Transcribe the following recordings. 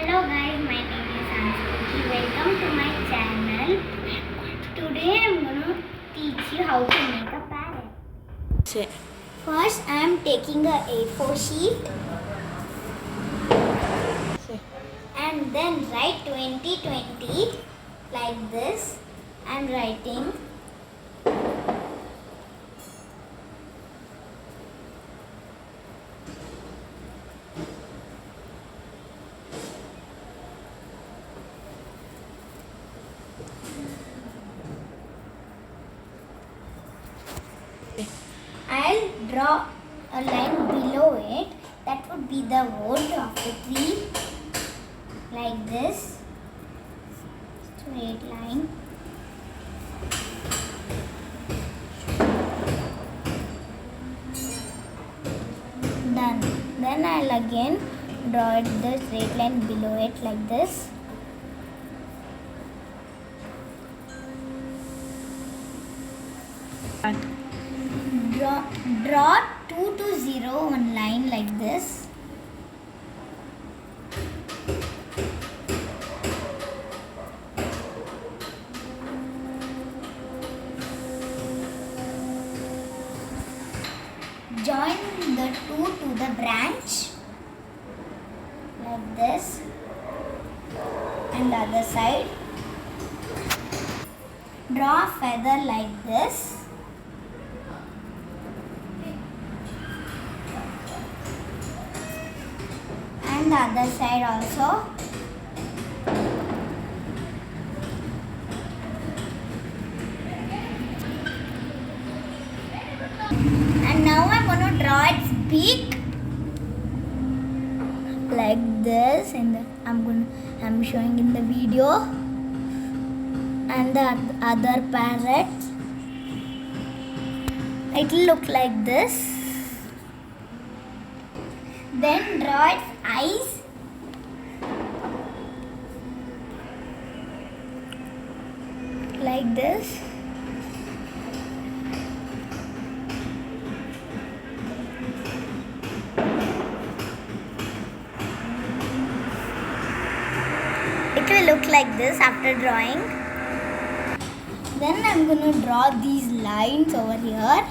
Hello guys, my name is Anshuti. Welcome to my channel. Today I am going to teach you how to make a parrot. First I am taking a A4 sheet and then write 2020 like this. I am writing I'll draw a line below it. That would be the wood of the tree. Like this. Straight line. Done. Then I'll again draw the straight line below it like this. Draw 2 to 0 one line like this. Join the 2 to the branch like this, and the other side. Draw a feather like this. And the other side also. And now I'm going to draw its beak like this, and I'm showing in the video. And the other parrot, it will look like this. Then draw its eyes. Like this. It will look like this after drawing. Then I'm going to draw these lines over here.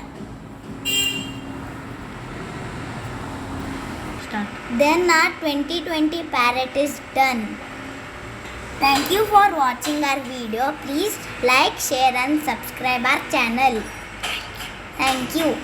Then our 2020 parrot is done. Thank you for watching our video. Please like, share and subscribe our channel. Thank you.